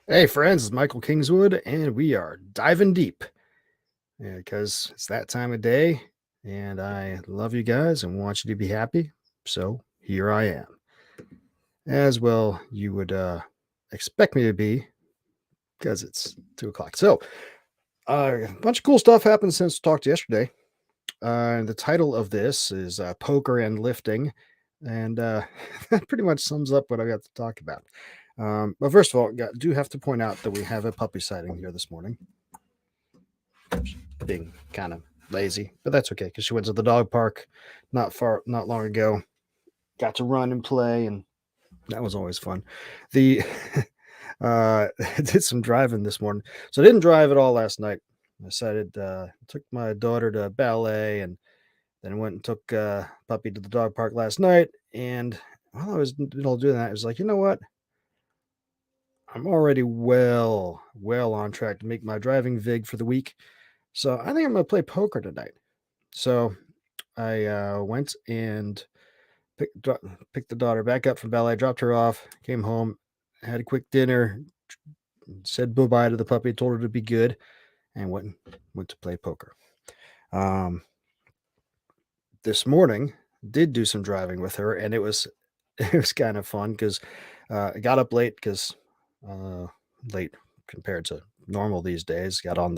Hey, friends, it's Michael Kingswood, and we are diving deep because it's that time of day, and I love you guys and want you to be happy. So here I am, as well you would expect me to be because it's 2 o'clock. So a bunch of cool stuff happened since we talked yesterday. The title of this is Poker and Lifting, and that pretty much sums up what I got to talk about. But first of all, do have to point out that we have a puppy sighting here this morning. Being kind of lazy, but that's okay because she went to the dog park not long ago. Got to run and play, and that was always fun. The I did some driving this morning, so I didn't drive at all last night. I decided took my daughter to ballet, and then went and took puppy to the dog park last night. And while I was doing that, I was like, you know what? I'm already well on track to make my driving vig for the week. So I think I'm gonna play poker tonight. So I went and picked the daughter back up from ballet, dropped her off, came home, had a quick dinner, said bye bye to the puppy, told her to be good, and went to play poker. Um, this morning, did do some driving with her, and it was it was kind of fun because I got up late because uh, late compared to normal these days. Got up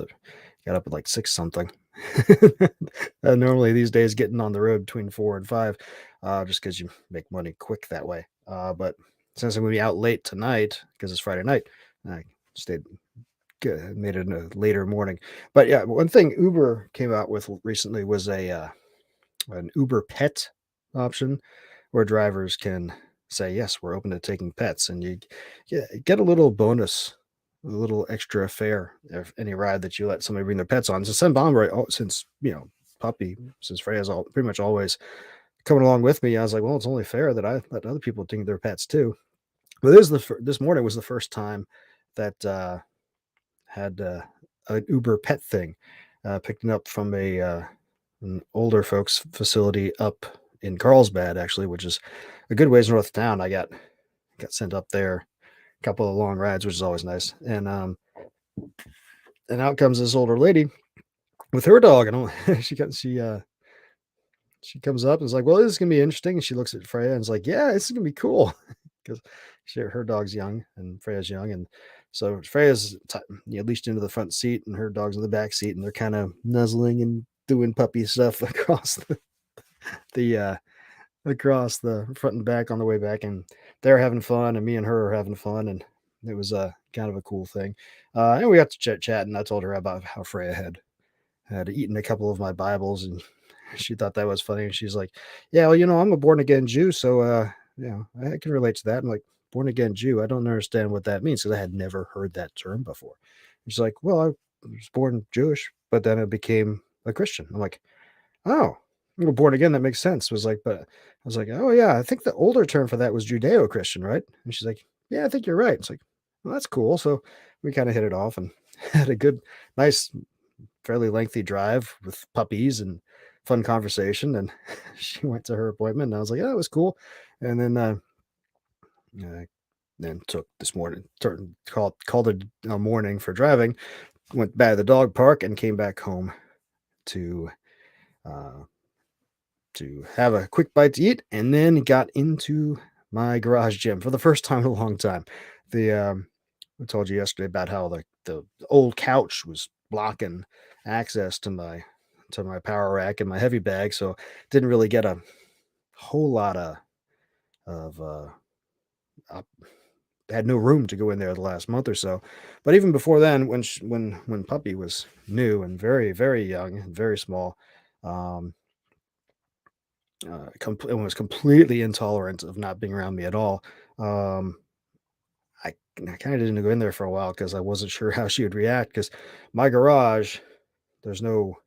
at like 6 something. Normally these days getting on the road between 4 and 5, just because you make money quick that way. But since I'm gonna be out late tonight because it's Friday night, I stayed good, made it a later morning. But yeah, one thing Uber came out with recently was an Uber Pet option where drivers can say, "Yes, we're open to taking pets," and you get a little bonus, a little extra fare if any ride that you let somebody bring their pets on. So Sen Bomber, since puppy, since Freya's all pretty much always coming along with me, I was like, well, it's only fair that I let other people take their pets too. But this morning was the first time that had an Uber Pet thing, picking up from an older folks facility up in Carlsbad, actually, which is a good ways north of town. I got sent up there a couple of long rides, which is always nice. And out comes this older lady with her dog, and she comes up and is like, "Well, this is gonna be interesting." And she looks at Freya and is like, "Yeah, this is gonna be cool," because her dog's young and Freya's young, and so Freya's leashed into the front seat, and her dog's in the back seat, and they're kind of nuzzling and doing puppy stuff the across the front and back on the way back, and they're having fun, and me and her are having fun, and it was kind of a cool thing. And we got to chit chat, and I told her about how Freya had eaten a couple of my Bibles, and she thought that was funny. And she's like, "Yeah, well, I'm a born again Jew, so I can relate to that." I'm like, "Born again Jew? I don't understand what that means because I had never heard that term before." And she's like, "Well, I was born Jewish, but then I became a Christian." I'm like, "Oh, well, born again, that makes sense." But I was like, "Oh yeah, I think the older term for that was Judeo-Christian, right?" And she's like, "Yeah, I think you're right." It's like, "Well, that's cool." So we kind of hit it off and had a nice, fairly lengthy drive with puppies and fun conversation. And she went to her appointment, and I was like, "Yeah, that was cool." And uh, then took this morning, called it a morning for driving. Went back to the dog park and came back home to uh, have a quick bite to eat, and then got into my garage gym for the first time in a long time. The I told you yesterday about how the old couch was blocking access to my power rack and my heavy bag, so didn't really get a whole lot of up, had no room to go in there the last month or so. But even before then, when puppy was new and very young and very small, um, and was completely intolerant of not being around me at all. Um, I kind of didn't go in there for a while because I wasn't sure how she would react. Because my garage, there's no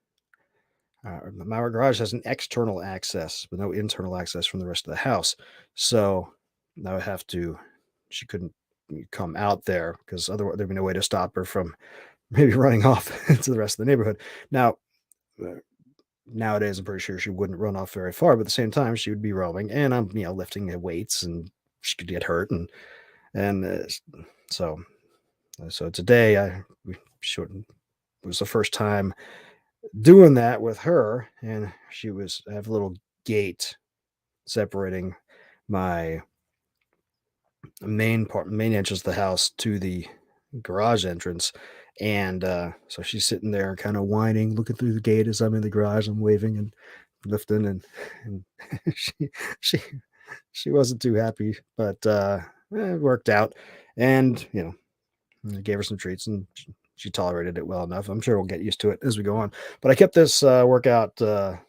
my garage has an external access, but no internal access from the rest of the house. So I would have to. She couldn't come out there because otherwise there'd be no way to stop her from maybe running off into the rest of the neighborhood. Now, uh, nowadays, I'm pretty sure she wouldn't run off very far, but at the same time, she would be roaming, and I'm lifting weights, and she could get hurt, and so So today we shortened. It was the first time doing that with her, and I have a little gate separating my main entrance of the house to the garage entrance. And so she's sitting there kind of whining, looking through the gate as I'm in the garage. I'm waving and lifting, and she she she wasn't too happy, but it worked out. And I gave her some treats, and she tolerated it well enough. I'm sure we'll get used to it as we go on. But I kept this workout to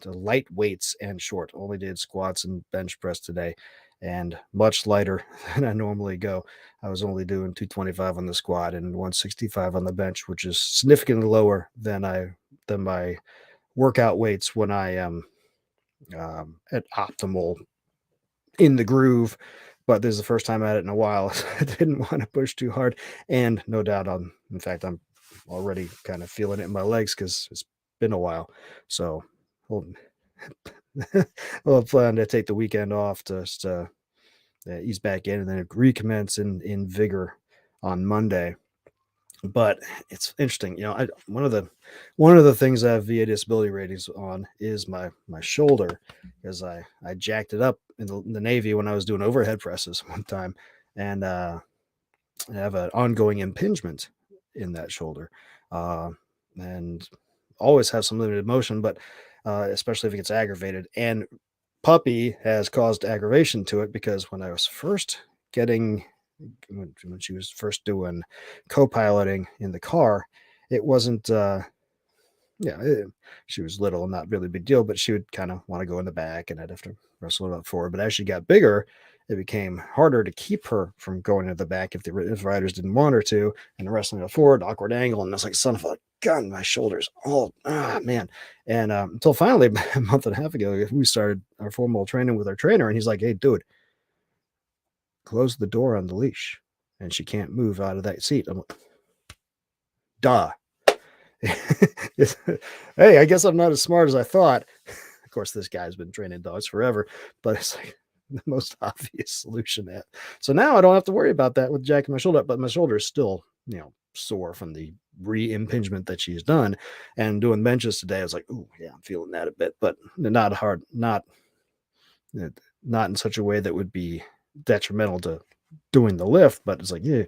light weights and short. Only did squats and bench press today, and much lighter than I normally go. I was only doing 225 on the squat and 165 on the bench, which is significantly lower than my workout weights when I am at optimal in the groove. But this is the first time at it in a while. So I didn't want to push too hard, and no doubt in fact, I'm already kind of feeling it in my legs because it's been a while. So, well, we'll plan to take the weekend off to just ease back in and then recommence in vigor on Monday. But it's interesting, one of the things I have VA disability ratings on is my shoulder, because I jacked it up in the Navy when I was doing overhead presses one time, and I have an ongoing impingement in that shoulder, and always have some limited motion, but especially if it gets aggravated. And puppy has caused aggravation to it, because when I was first getting when she was first doing co-piloting in the car, it wasn't yeah, she was little and not really a big deal, but she would kind of want to go in the back, and I'd have to wrestle it up forward. But as she got bigger, it became harder to keep her from going to the back if riders didn't want her to, and wrestling it forward, awkward angle, and I was like, son of a gun, my shoulders, oh man. And until finally a month and a half ago, we started our formal training with our trainer, and he's like, hey, dude, close the door on the leash, and she can't move out of that seat. I'm like, duh. Hey, I guess I'm not as smart as I thought. Of course, this guy's been training dogs forever, but it's like the most obvious solution. So now I don't have to worry about that with jacking my shoulder up, but my shoulder is still, sore from the re-impingement that she's done. And doing benches today, I was like, oh yeah, I'm feeling that a bit, but not hard, uh, not in such a way that would be detrimental to doing the lift. But it's like, yeah,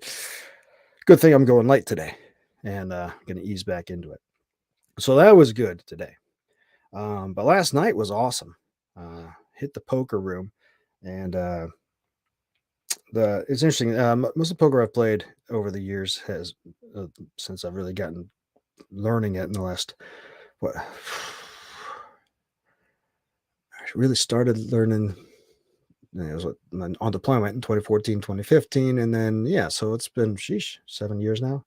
good thing I'm going light today, and going to ease back into it. So that was good today. But last night was awesome. Hit the poker room, and the it's interesting. Most of the poker I've played over the years has since I've really gotten learning it in the last what I really started learning. It was on deployment in 2014, 2015, and then yeah, so it's been 7 years now.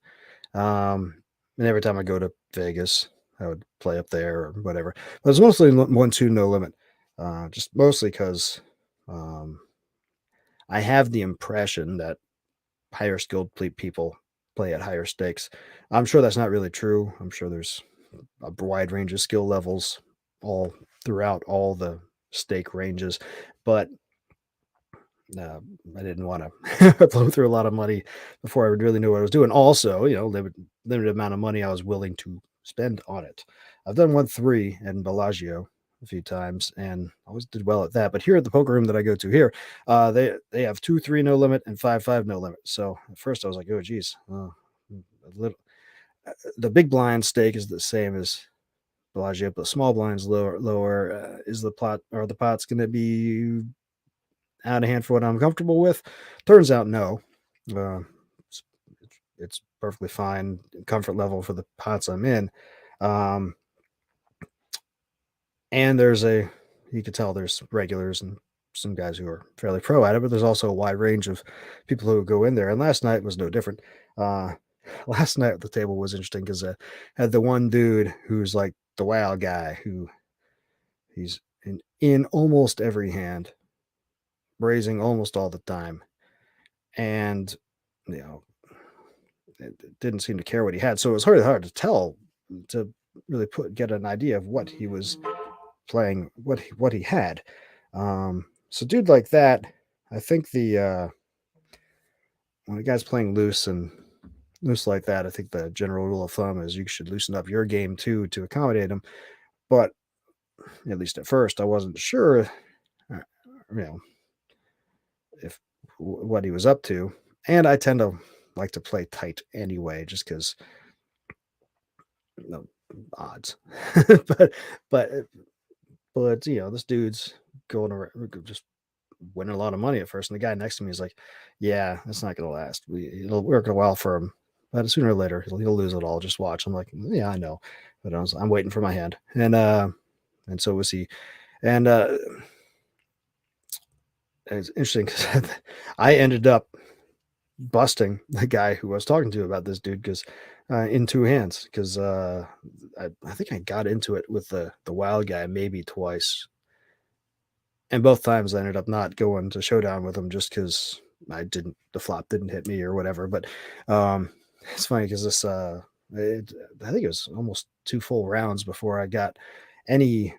And every time I go to Vegas, I would play up there or whatever. But it's mostly 1-2 no limit. Just mostly because um, I have the impression that higher skilled people play at higher stakes. I'm sure that's not really true. I'm sure there's a wide range of skill levels all throughout all the stake ranges, but uh, I didn't want to blow through a lot of money before I would really know what I was doing. Also, limited amount of money I was willing to spend on it. I've done 1-3 in Bellagio a few times and always did well at that. But here at the poker room that I go to here, they have 2-3 no limit and 5-5 no limit. So at first I was like, oh geez, a little. The big blind stake is the same as Bellagio, but small blinds lower. Is the plot or the pot's going to be out of hand for what I'm comfortable with? Turns out no. Uh, it's, it's perfectly fine comfort level for the pots I'm in. Um, and you could tell there's regulars and some guys who are fairly pro at it, but there's also a wide range of people who go in there. And last night was no different. Uh, last night at the table was interesting because I had the one dude who's like the wow guy who he's in almost every hand, raising almost all the time. And you know, it didn't seem to care what he had. So it was hard to tell, to really get an idea of what he was playing, what he had. So dude like that, I think the when a guy's playing loose and loose like that. I think the general rule of thumb is you should loosen up your game too to accommodate him. But at least at first, I wasn't sure, uh, you know, if what he was up to. And I tend to like to play tight anyway, just because no odds. but but but this dude's going around just winning a lot of money at first, and the guy next to me is like, "Yeah, it's not gonna last. It'll work a while for him, but sooner or later he'll lose it all. Just watch." I'm like, "Yeah, I know," but I'm waiting for my hand, and so was he. And it's interesting because I ended up busting the guy who I was talking to about this dude because in two hands because I think I got into it with the wild guy maybe twice, and both times I ended up not going to showdown with him just because the flop didn't hit me or whatever. But um, it's funny because I think it was almost two full rounds before I got any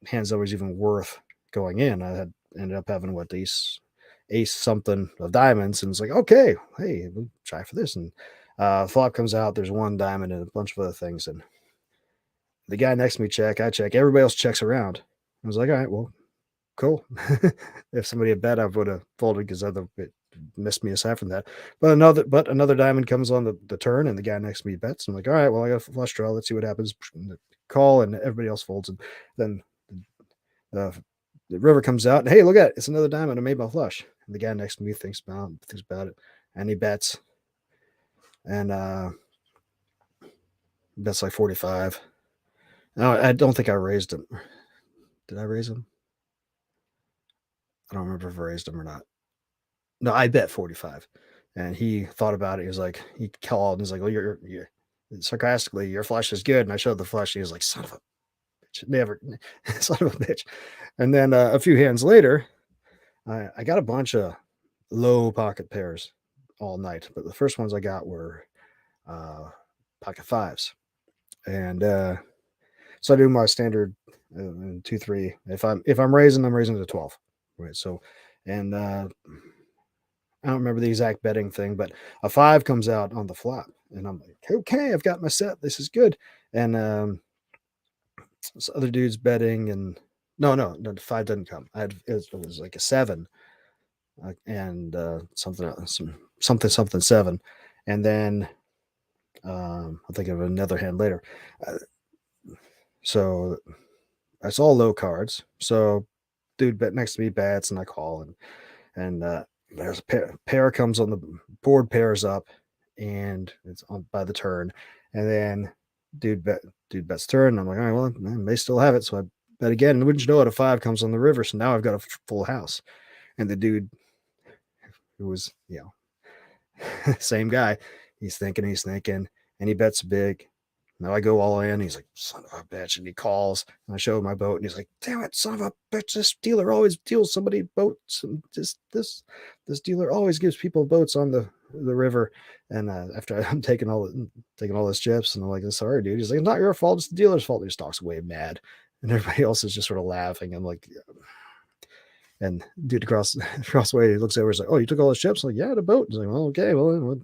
hands that was even worth going in. I had ended up having what ace something of diamonds, and it's like, okay, hey, we'll try for this. And flop comes out. There's one diamond and a bunch of other things, and the guy next to me I check. Everybody else checks around. I was like, all right, well, cool. If somebody had bet, I would have folded because it missed me aside from that. But another diamond comes on the turn, and the guy next to me bets. I'm like, all right, well, I got a flush draw. Let's see what happens. Call, and everybody else folds, and then uh, the river comes out, and hey, look at it, it's another diamond. I made my flush. And the guy next to me thinks about it, and he bets, and bets like 45. No, I don't think I raised him. Did I raise him? I don't remember if I raised him or not. No, I bet 45. And he thought about it. He called and he's like, "Well, you're sarcastically, your flush is good." And I showed the flush. And he was like, "Son of a bitch, never, son of a bitch." And then a few hands later, I got a bunch of low pocket pairs all night, but the first ones I got were uh, pocket fives, and so I do my standard 2-3. If I'm raising, I'm raising to 12, right? So, and I don't remember the exact betting thing, but a five comes out on the flop, and I'm like, okay, I've got my set. This is good. And this other dude's betting, and no, the five doesn't come. It was like a seven, and something else, something seven, and then I'll think of another hand later. Uh, so it's all low cards. So dude bet next to me bets, and I call, and there's a pair comes on the board, pairs up, and it's on by the turn, and then dude bets turn. And I'm like, all right, well, I may still have it, so I bet again. And wouldn't you know it, a five comes on the river, so now I've got a full house. And the dude who was same guy, he's thinking, and he bets big. Now I go all in. He's like, son of a bitch. And he calls. And I show him my boat. And he's like, damn it, son of a bitch. This dealer always deals somebody boats. And this dealer always gives people boats on the river. And after I'm taking all his chips, and I'm like, sorry, dude. He's like, it's not your fault. It's the dealer's fault. He just talks away mad. And everybody else is just sort of laughing. I'm like, and dude across the way, he looks over. He's like, oh, you took all his chips? I'm like, yeah, the boat. He's like, well, okay, well,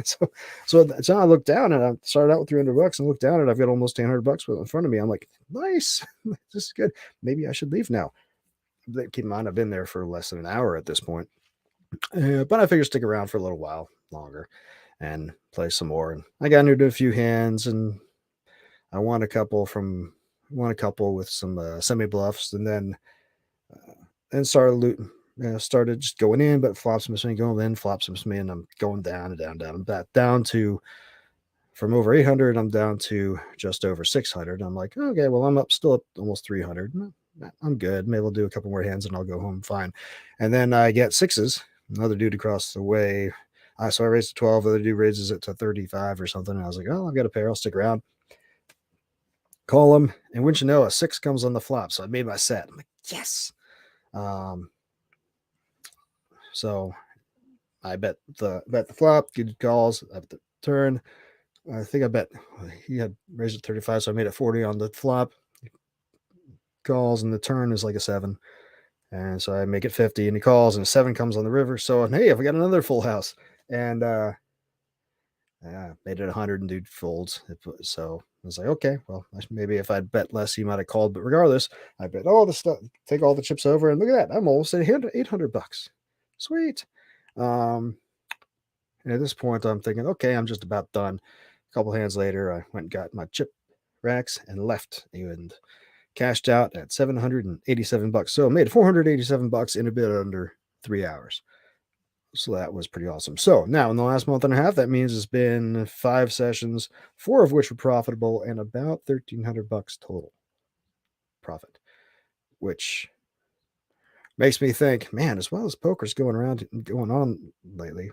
so so I looked down, and I started out with $300 and looked down, and I've got almost $100 in front of me. I'm like, nice, this is good. Maybe I should leave now. Keep in mind, I've been there for less than an hour at this point, but I figure stick around for a little while longer and play some more. And I got into a few hands, and I won a couple with some semi bluffs, and then started looting. Started just going in, but flops miss me, going in, flops miss me, and I'm going down and down, down. I'm back down to from over 800. I'm down to just over 600. I'm like, okay, well, I'm still up almost 300. I'm good. Maybe I'll do a couple more hands and I'll go home fine. And then I get sixes. Another dude across the way. So I raised to 12. The other dude raises it to 35 or something. And I was like, oh, I've got a pair. I'll stick around. Call him. And wouldn't you know, a six comes on the flop. So I made my set. I'm like, yes. So I bet the flop, good calls at the turn. I think I bet he had raised it 35, so I made it 40 on the flop. Calls, and the turn is like a seven. And so I make it 50, and he calls, and a seven comes on the river. So, and hey, if I got another full house. And Made it 100 and dude folds. So I was like, okay, well, maybe if I'd bet less, he might have called. But regardless, I bet all the stuff, take all the chips over, and look at that. I'm almost at $800. Sweet. Um, and at this point, I'm thinking, okay, I'm just about done. A couple hands later, I went and got my chip racks and left and cashed out at $787. So I made $487 in a bit under 3 hours. So that was pretty awesome. So now in the last month and a half, that means it's been 5 sessions, 4 of which were profitable, and about $1,300 total profit, which makes me think, man, as well as poker's going on lately,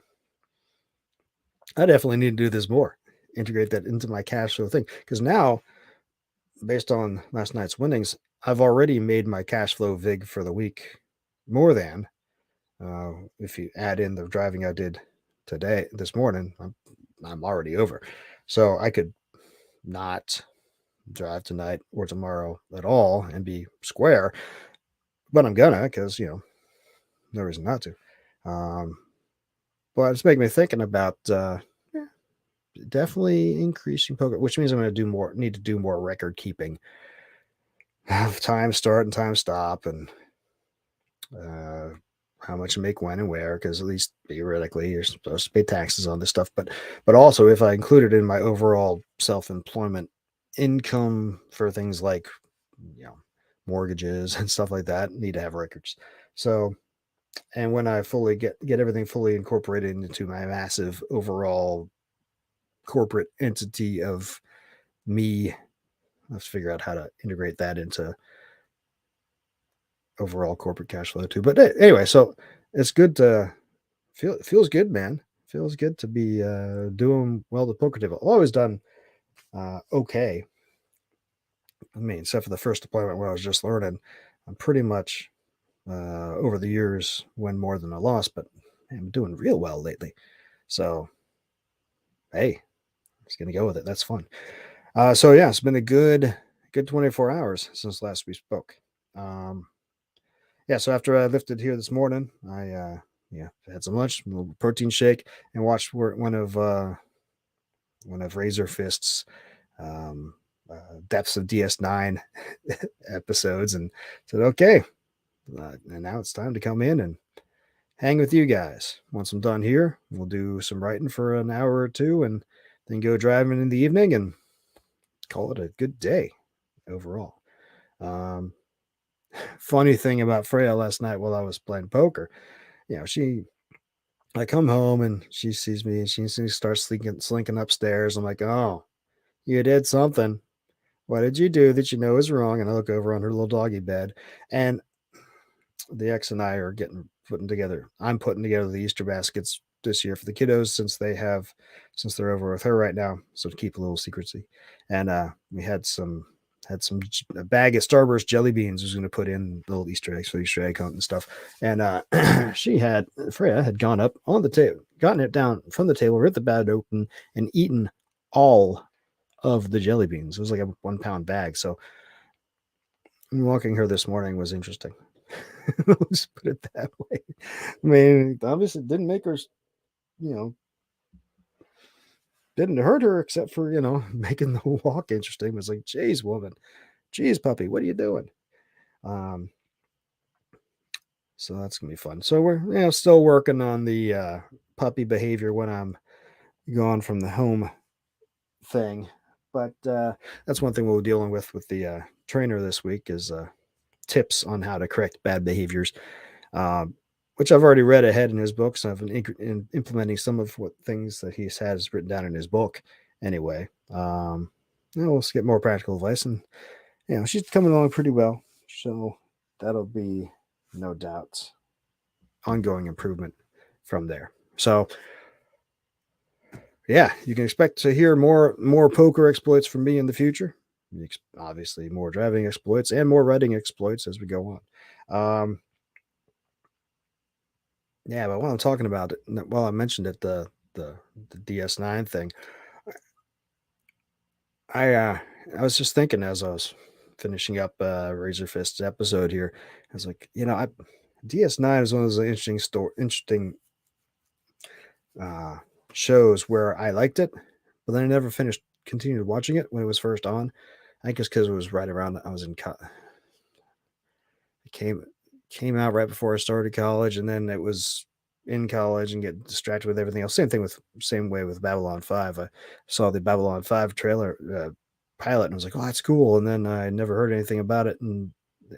I definitely need to do this more. Integrate that into my cash flow thing. Because now, based on last night's winnings, I've already made my cash flow vig for the week more than if you add in the driving I did this morning, I'm already over. So I could not drive tonight or tomorrow at all and be square, but I'm gonna because no reason not to. But it's making me thinking about definitely increasing poker, which means I'm going to need to do more record keeping of time start and time stop, and how much you make when and where, because at least theoretically you're supposed to pay taxes on this stuff. But also if I include it in my overall self-employment income for things like mortgages and stuff like that, need to have records. So, and when I fully get everything fully incorporated into my massive overall corporate entity of me, let's figure out how to integrate that into overall corporate cash flow too. But anyway, so it's good to feels good, man. Feels good to be doing well the poker table. I've always done okay. I mean, except for the first deployment where I was just learning, I'm pretty much over the years win more than I lost, but man, I'm doing real well lately. So hey, I'm just gonna go with it. That's fun. So yeah, it's been a good 24 hours since last we spoke. Yeah, so after I lifted here this morning, I had some lunch, a little protein shake, and watched one of Razor Fist's Depths of DS9 episodes, and said, okay, and now it's time to come in and hang with you guys. Once I'm done here, we'll do some writing for an hour or two, and then go driving in the evening and call it a good day overall. Funny thing about Freya last night while I was playing poker, I come home and she sees me and she starts slinking upstairs. I'm like, oh, you did something. What did you do that you know is wrong? And I look over on her little doggy bed, and the ex and I are putting together. I'm putting together the Easter baskets this year for the kiddos since they're over with her right now. So to keep a little secrecy, and we had a bag of Starburst jelly beans was going to put in little Easter eggs for the Easter egg hunt and stuff. And Freya had gone up on the table, gotten it down from the table, ripped the bag open, and eaten all of the jelly beans. It was like a 1 pound bag. So walking her this morning was interesting. Let's put it that way. I mean, obviously it didn't make her, didn't hurt her except for, making the walk interesting. It was like, geez, woman, geez, puppy, what are you doing? So that's gonna be fun. So we're still working on the puppy behavior when I'm gone from the home thing, but that's one thing we're dealing with the trainer this week is tips on how to correct bad behaviors, which I've already read ahead in his books. I've been implementing some of what things that he has written down in his book. Anyway, let's get more practical advice, and she's coming along pretty well. So that'll be no doubt ongoing improvement from there. So yeah, you can expect to hear more poker exploits from me in the future. Obviously, more driving exploits and more writing exploits as we go on. Yeah, but while I'm talking about it, while I mentioned it, the DS9 thing, I was just thinking as I was finishing up Razor Fist's episode here, I was like, DS9 is one of those interesting shows where I liked it, but then I never continued watching it when it was first on. I think it's because it was right around I was in it came out right before I started college, and then it was in college and get distracted with everything else. Same way with Babylon 5. I saw the Babylon 5 trailer pilot and I was like, "Oh, that's cool." And then I never heard anything about it and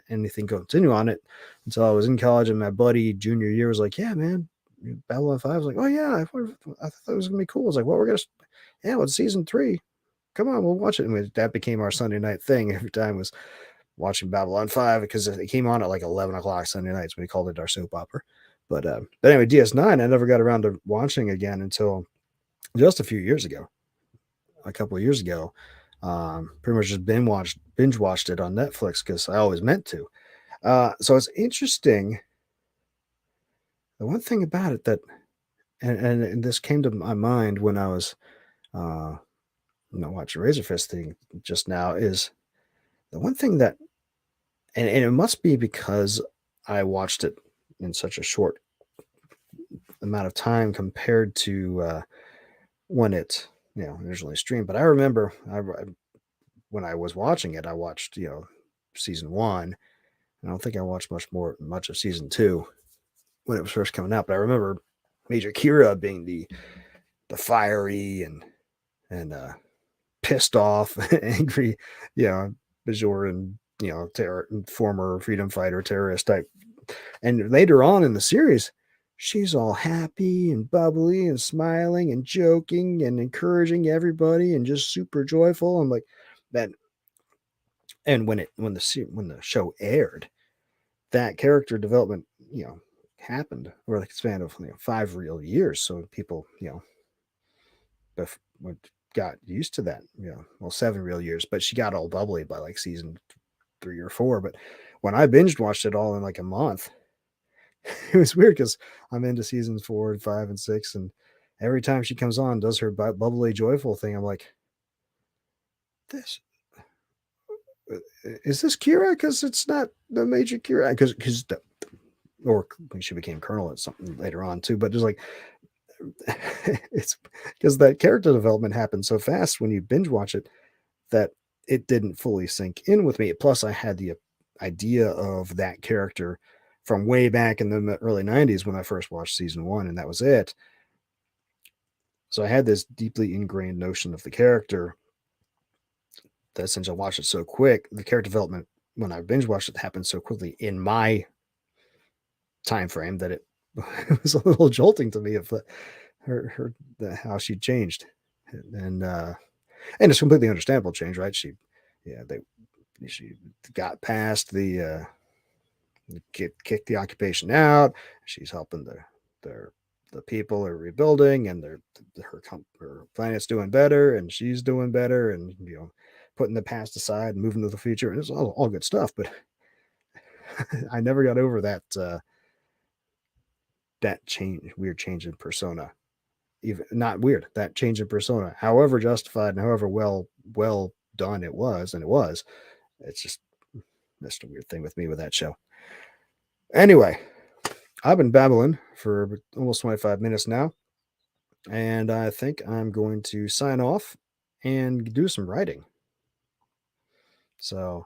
anything continue on it until I was in college and my buddy junior year was like, "Yeah, man, Babylon 5." I was like, "Oh yeah, I thought it was gonna be cool." I was like, "Well, yeah, well, it's season 3. Come on, we'll watch it." And that became our Sunday night thing. Every time was watching Babylon 5 because it came on at like 11 o'clock Sunday nights. We called it our soap opera. But anyway, DS9, I never got around to watching again until just a few years ago, a couple of years ago. Pretty much just binge watched it on Netflix because I always meant to. So it's interesting. The one thing about it that, and this came to my mind when I was, uh, watching Razor Fist thing just now is the one thing that, and it must be because I watched it in such a short amount of time compared to when it originally streamed. But I remember when I was watching it, I watched season one. I don't think I watched much of season two when it was first coming out. But I remember Major Kira being the fiery and pissed off, angry, Bajoran, former freedom fighter, terrorist type. And later on in the series, she's all happy and bubbly and smiling and joking and encouraging everybody and just super joyful. And like that. And when the show aired, that character development, happened over the span of 5 real years. So people, got used to that. Well, 7 real years, but she got all bubbly by like season 3 or 4. But when I binged watched it all in like a month, it was weird because I'm into seasons 4 and 5 and 6, and every time she comes on, does her bubbly, joyful thing, I'm like, this is this Kira? Because it's not the Major Kira. Because or when she became Colonel at something later on too. But just like it's because that character development happened so fast when you binge watch it that it didn't fully sink in with me. Plus, I had the idea of that character from way back in the early 90s when I first watched season one, and that was it. So I had this deeply ingrained notion of the character that since I watched it so quick, the character development when I binge watched it happened so quickly in my time frame that it, it was a little jolting to me of how she changed, and uh, and it's completely understandable change, right? Yeah, she got past the kicked the occupation out. She's helping their the people are rebuilding, and her planet's doing better, and she's doing better, and putting the past aside and moving to the future, and it's all good stuff. But I never got over that weird change in persona. Even not weird, that change in persona, however justified and however well done it was, and it was. It's just that's a weird thing with me with that show. Anyway, I've been babbling for almost 25 minutes now, and I think I'm going to sign off and do some writing. So,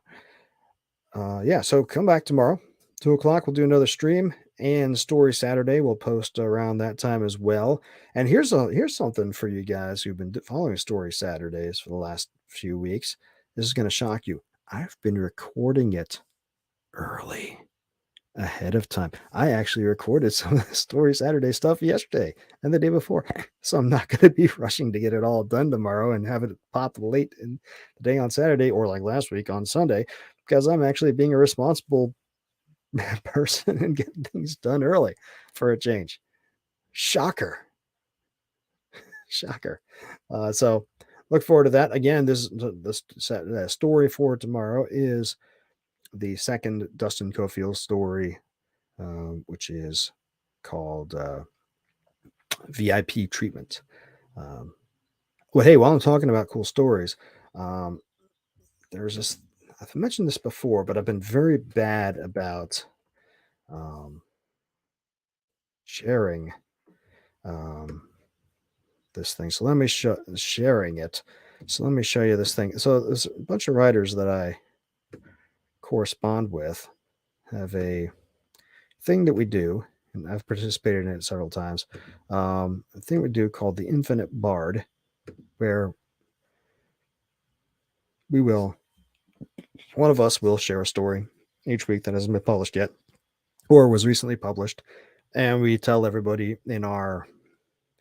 yeah, so come back tomorrow, 2 o'clock. We'll do another stream, and Story Saturday we'll post around that time as well. And here's something for you guys who've been following Story Saturdays for the last few weeks. This is going to shock you. I've been recording it early, ahead of time. I actually recorded some of the Story Saturday stuff yesterday and the day before. So I'm not going to be rushing to get it all done tomorrow and have it pop late in the day on Saturday or like last week on Sunday, because I'm actually being a responsible person and getting things done early for a change. Shocker. Shocker. So look forward to that. Again, this story for tomorrow is the second Dustin Cofield story, which is called VIP Treatment. Um, well, hey, while I'm talking about cool stories, um, there's this. I've mentioned this before, but I've been very bad about um, sharing um, this thing. So let me sharing it. So let me show you this thing. So there's a bunch of writers that I correspond with have a thing that we do, and I've participated in it several times. A thing we do called the Infinite Bard, where one of us will share a story each week that hasn't been published yet or was recently published, and we tell everybody in our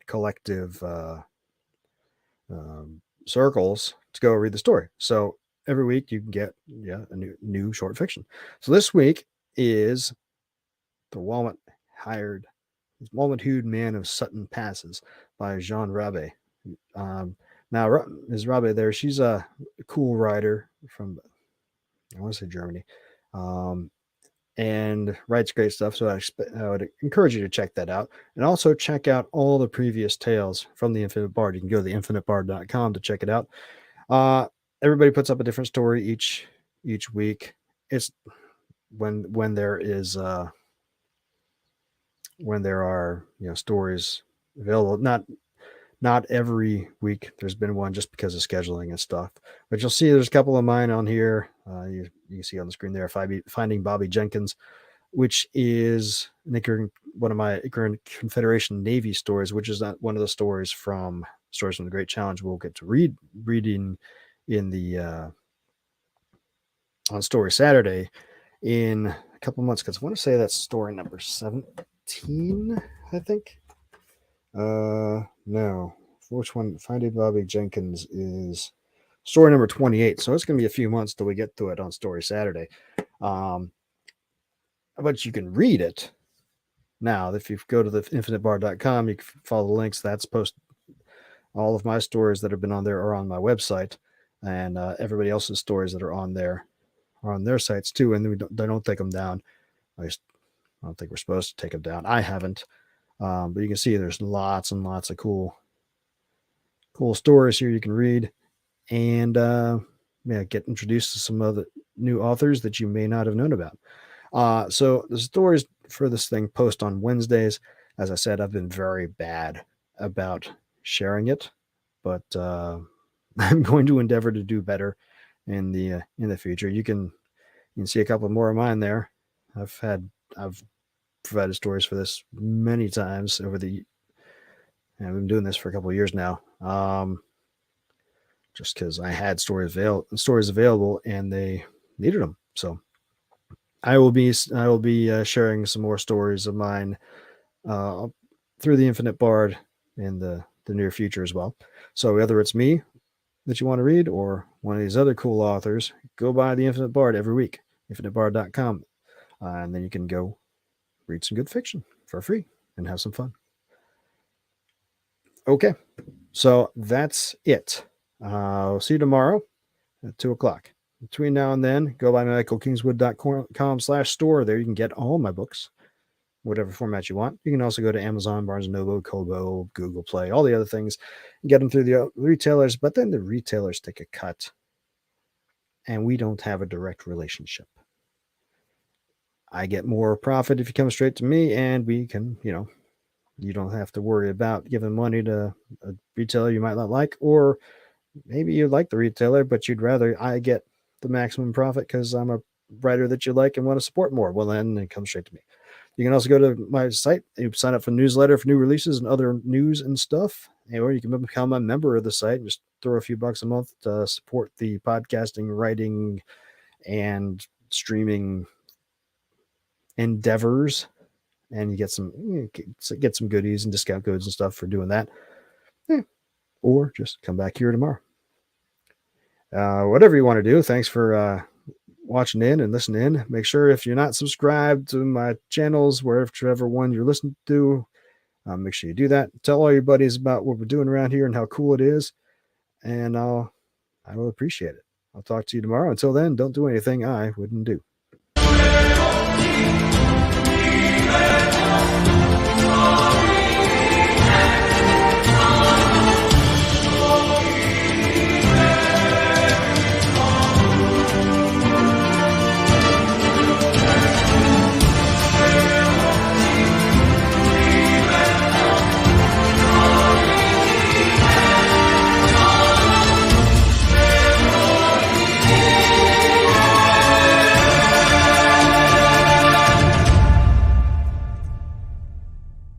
collective circles to go read the story. So every week you can get a new short fiction. So this week is The Walnut Hued Man of Sutton Passes by Jean Rabe. Now, Ms. Rabe there, she's a cool writer from, I want to say Germany, and writes great stuff. So I would encourage you to check that out. And also check out all the previous tales from the Infinite Bard. You can go to theinfinitebard.com to check it out. Everybody puts up a different story each week. It's when there are stories available. Not every week there's been one, just because of scheduling and stuff. But you'll see there's a couple of mine on here. You can see on the screen there, Finding Bobby Jenkins, which is one of my Confederation Navy stories, which is not one of the stories from the Great Challenge we'll get to reading in the on Story Saturday in a couple months, because I want to say that's story number 17, I think. No, which one? Finding Bobby Jenkins is story number 28. So it's going to be a few months till we get to it on Story Saturday. But you can read it now. If you go to the infinitebard.com, you can follow the links. That's posted. All of my stories that have been on there are on my website, and everybody else's stories that are on there are on their sites too. And they don't take them down. I don't think we're supposed to take them down. I haven't. But you can see there's lots and lots of cool stories here you can read, and get introduced to some other new authors that you may not have known about. So the stories for this thing post on Wednesdays. As I said, I've been very bad about sharing it, but I'm going to endeavor to do better in the future. You can see a couple more of mine there. I've provided stories for this many times I've been doing this for a couple of years now. Just because I had stories available and they needed them. So I will be sharing some more stories of mine through the Infinite Bard in the near future as well. So whether it's me that you want to read or one of these other cool authors, go by the Infinite Bard every week, infinitebard.com, and then you can go read some good fiction for free and have some fun. Okay, so that's it. I'll see you tomorrow at 2:00. Between now and then, go by michaelkingswood.com/store. There you can get all my books, whatever format you want. You can also go to Amazon, Barnes & Noble, Kobo, Google Play, all the other things, and get them through the retailers. But then the retailers take a cut, and we don't have a direct relationship. I get more profit if you come straight to me, and we can, you don't have to worry about giving money to a retailer you might not like, or maybe you like the retailer, but you'd rather I get the maximum profit because I'm a writer that you like and want to support more. Well, then it comes straight to me. You can also go to my site, you sign up for the newsletter for new releases and other news and stuff, or you can become a member of the site and just throw a few bucks a month to support the podcasting, writing, and streaming endeavors, and you get some goodies and discount codes and stuff for doing that. Or just come back here tomorrow. Whatever you want to do. Thanks for watching in and listening in. Make sure, if you're not subscribed to my channels, whichever one you're listening to, make sure you do that. Tell all your buddies about what we're doing around here and how cool it is, and I will appreciate it. I'll talk to you tomorrow. Until then, don't do anything I wouldn't do.